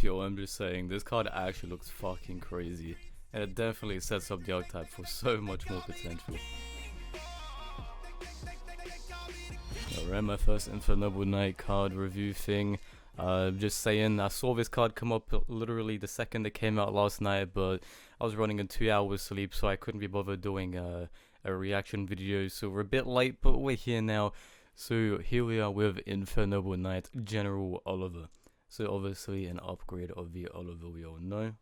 Yo, I'm just saying, this card actually looks fucking crazy. And it definitely sets up the archetype for so much more potential. Alright, my first InfernobleKnight card review thing. Just saying, I saw this card come up literally the second it came out last night, but I was running in 2 hours sleep, so I couldn't be bothered doing a reaction video, so we're a bit late, but we're here now. So here we are with InfernobleKnight General Oliver. So obviously an upgrade of the Oliver we all know. And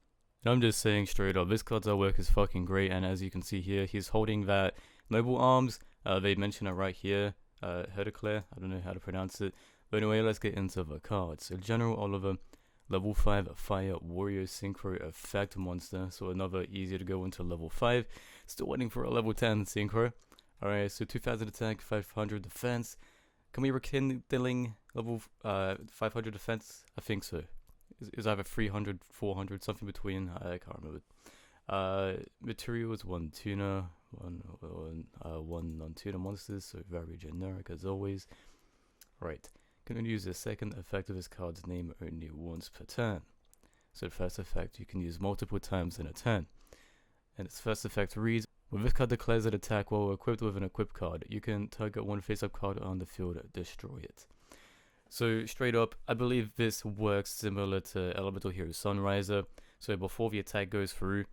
I'm just saying straight up, this card's artwork is fucking great, and as you can see here, he's holding that Noble Arms. They mention it right here, Heraclere, I don't know how to pronounce it. But anyway, let's get into the card. So General Oliver, level 5 Fire Warrior Synchro Effect Monster. So another easier to go into level 5. Still waiting for a level 10 Synchro. Alright, so 2000 attack, 500 defense. Can we rekindling level 500 defense? I think so. It's either 300, 400, something between. I can't remember. Materials, 1 tuna, 1 non-tuna monsters, so very generic as always. Right, can use the second effect of this card's name only once per turn. So first effect you can use multiple times in a turn. And its first effect reads, when this card declares an attack while equipped with an equipped card, you can target one face-up card on the field, destroy it. So straight up, I believe this works similar to Elemental Hero Sunriser. So before the attack goes through,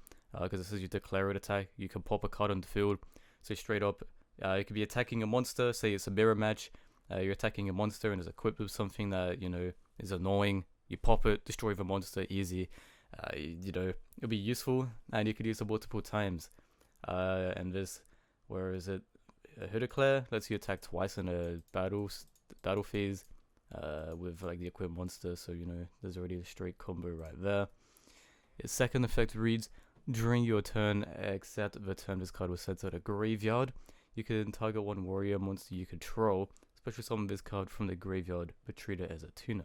because it says you declare an attack, you can pop a card on the field. So straight up, you could be attacking a monster, say it's a mirror match. You're attacking a monster and it's equipped with something that, you know, is annoying. You pop it, destroy the monster, easy. You know, it'll be useful, and you could use it multiple times. And this, where is it? Heraclere lets you attack twice in a battle phase with like the equipped monster. So you know, there's already a straight combo right there. Its second effect reads, during your turn, except the turn this card was sent to the graveyard, you can target one warrior monster you control, special summon this card from the graveyard, but treat it as a tuner.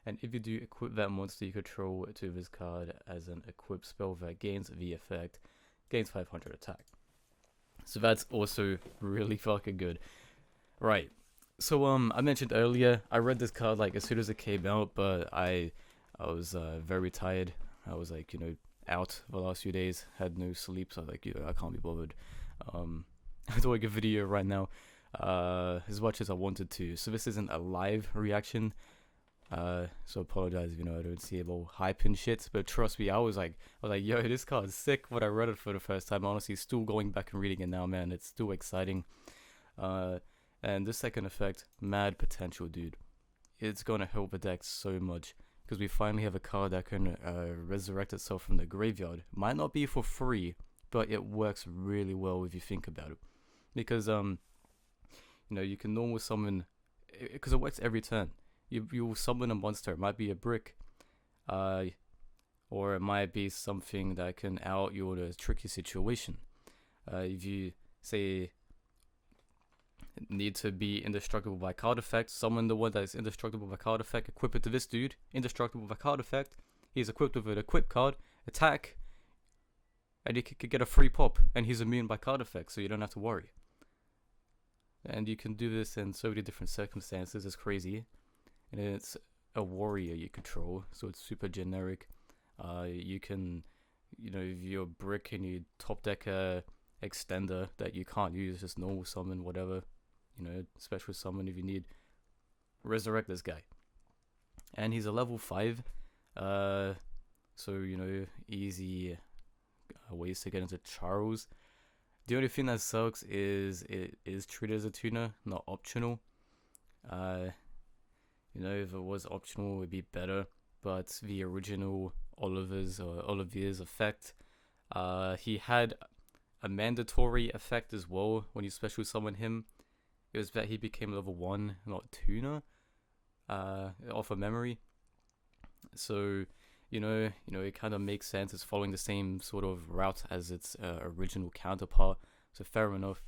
And if you do equip that monster you control to this card as an equipped spell that gains the effect, gains 500 attack. So that's also really fucking good. Right. So I mentioned earlier, I read this card like as soon as it came out, but I was very tired. I was like, you know, out the last few days, had no sleep, so I was like, you know, I can't be bothered. I'm doing a video right now as much as I wanted to. So this isn't a live reaction. So apologize if you know I don't see a little hype and shit, but trust me, I was like, yo, this card is sick. When I read it for the first time, honestly, still going back and reading it now, man, it's still exciting. And the second effect, mad potential, dude. It's gonna help the deck so much because we finally have a card that can resurrect itself from the graveyard. Might not be for free, but it works really well if you think about it, because you know, you can normal summon, because it works every turn. You will summon a monster. It might be a brick, or it might be something that can out you in a tricky situation. If you say need to be indestructible by card effect, summon the one that is indestructible by card effect, equip it to this dude, indestructible by card effect. He's equipped with an equipped card, attack, and you could get a free pop, and he's immune by card effect, so you don't have to worry. And you can do this in so many different circumstances. It's crazy. And it's a warrior you control, so it's super generic. You can, you know, if you're a brick and you top deck a extender that you can't use, just normal summon, whatever, you know, special summon if you need, resurrect this guy. And he's a level 5, so you know, easy ways to get into Charles. The only thing that sucks is it is treated as a tuner, not optional. You know, if it was optional, it would be better. But the original Olivier's effect, he had a mandatory effect as well when you special summon him. It was that he became level 1, not tuner, off of memory. So, you know, it kind of makes sense. It's following the same sort of route as its original counterpart. So fair enough.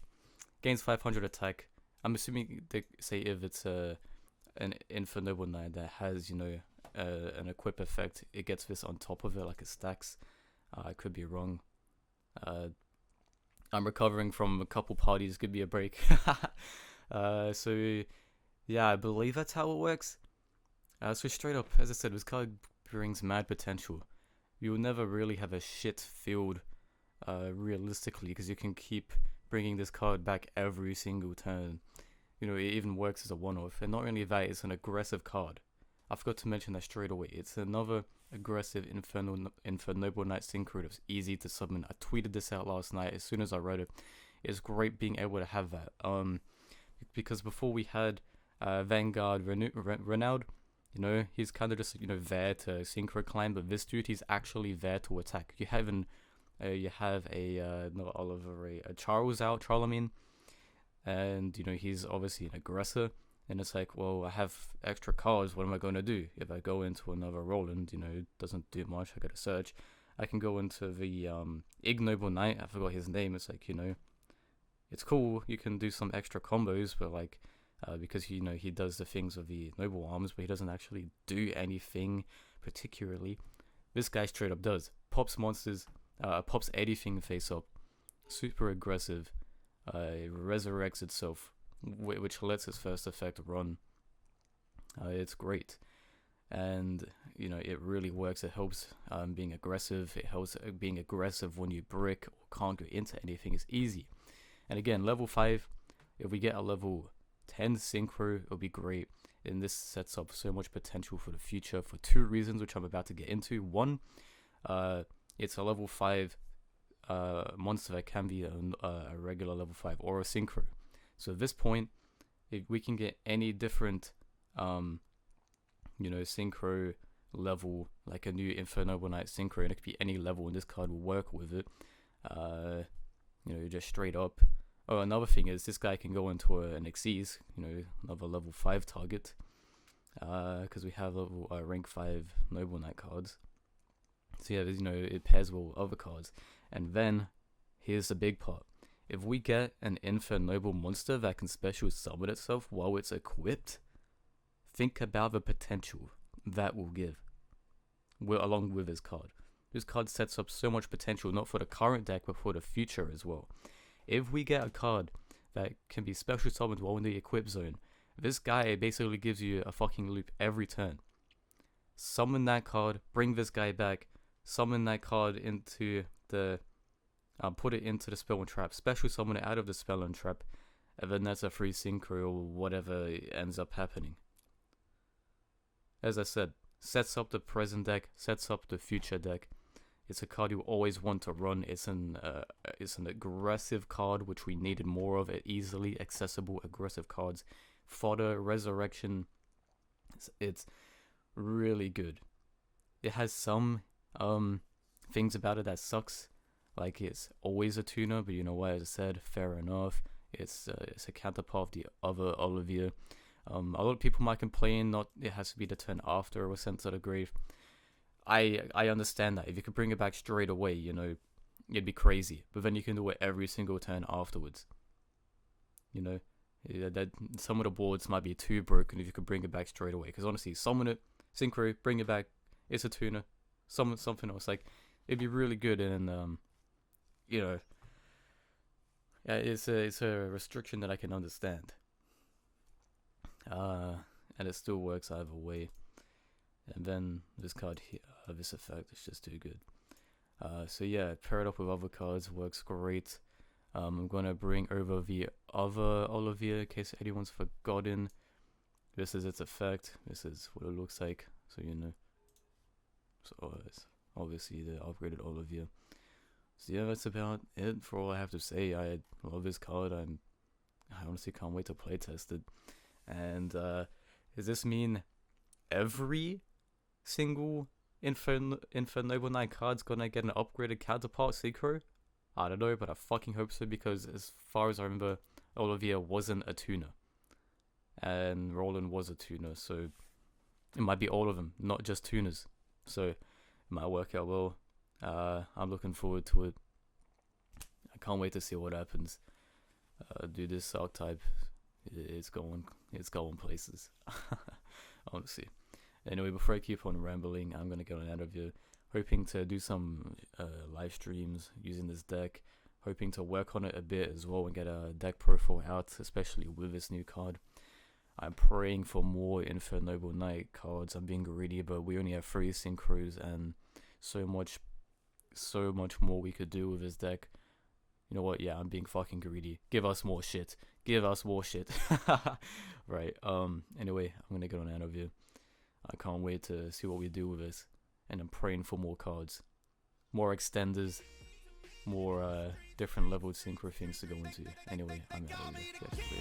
Gains 500 attack. I'm assuming they say if it's an InfernobleKnight that has, you know, an equip effect, it gets this on top of it, like it stacks. I could be wrong. I'm recovering from a couple parties, give me a break. So yeah, I believe that's how it works. So straight up, as I said, this card brings mad potential. You'll never really have a shit field realistically, because you can keep bringing this card back every single turn. You know, it even works as a one-off. And not only that, it's an aggressive card. I forgot to mention that straight away. It's another aggressive InfernobleKnight synchro that's easy to summon. I tweeted this out last night as soon as I read it. It's great being able to have that. Because before we had Vanguard Renaud, you know, he's kind of just, you know, there to synchro climb, but this dude, he's actually there to attack. You have not Oliver, a Charles out, and you know, he's obviously an aggressor, and it's like, well, I have extra cards, what am I going to do? If I go into another Roland, you know, it doesn't do much, I gotta search. I can go into the InfernobleKnight, I forgot his name. It's like, you know, it's cool, you can do some extra combos, but like, because, you know, he does the things with the noble arms, but he doesn't actually do anything particularly. This guy straight up does. Pops monsters, pops anything face up, super aggressive, resurrects itself, which lets its first effect run. It's great, and you know, it really works. It helps being aggressive. It helps being aggressive when you brick or can't go into anything. It's easy. And again, level 5, if we get a level 10 synchro, it'll be great. And this sets up so much potential for the future for 2 reasons, which I'm about to get into. One, it's a level 5 monster that can be a regular level 5 or a synchro. So at this point, if we can get any different you know, synchro level, like a new InfernobleKnight synchro, and it could be any level, and this card will work with it, you know, just straight up. Oh, another thing is this guy can go into an Xyz, you know, another level 5 target, because we have level rank 5 Noble Knight cards. So yeah, you know, it pairs well with other cards. And then here's the big part: if we get an Infernoble monster that can special summon itself while it's equipped, think about the potential that will give, along with this card. This card sets up so much potential, not for the current deck, but for the future as well. If we get a card that can be special summoned while in the equip zone, this guy basically gives you a fucking loop every turn. Summon that card, bring this guy back, summon that card into the, put it into the spell and trap, special summon it out of the spell and trap, and then that's a free synchro or whatever ends up happening. As I said, sets up the present deck, sets up the future deck. It's a card you always want to run. It's an aggressive card, which we needed more of. Easily accessible aggressive cards. Fodder, Resurrection. It's really good. It has some things about it that sucks. Like, it's always a tuner, but you know what? As I said, fair enough. It's a counterpart of the other OLIVIER. A lot of people might complain not it has to be the turn after it was sent to the grave. I understand that. If you could bring it back straight away, you know, it'd be crazy. But then you can do it every single turn afterwards. You know, that some of the boards might be too broken if you could bring it back straight away. Because honestly, summon it, synchro, bring it back. It's a tuner. Summon something else. Like, it'd be really good. And you know, yeah, it's a restriction that I can understand. And it still works either way. And then this card here, this effect is just too good. So yeah, pair it up with other cards, works great. I'm gonna bring over the other OLIVIER in case anyone's forgotten. This is its effect. This is what it looks like, so you know. So it's obviously the upgraded OLIVIER. So yeah, that's about it for all I have to say. I love this card. I honestly can't wait to play test it. And does this mean every single InfernobleKnight card's gonna get an upgraded counterpart synchro? I don't know, but I fucking hope so, because as far as I remember, OLIVIER wasn't a tuner, and Roland was a tuner, so it might be all of them, not just tuners. So it might work out well. I'm looking forward to it. I can't wait to see what happens. Do this archetype. It's going places. Honestly. Anyway, before I keep on rambling, I'm gonna get on out of here. Hoping to do some live streams using this deck. Hoping to work on it a bit as well and get a deck profile out, especially with this new card. I'm praying for more InfernobleKnight cards. I'm being greedy, but we only have 3 synchros and so much more we could do with his deck. You know what? Yeah, I'm being fucking greedy. Give us more shit. Give us more shit. Right. Anyway, I'm gonna get on out of here. I can't wait to see what we do with this, and I'm praying for more cards, more extenders, more different leveled synchro things to go into. Anyway, I'm out of here.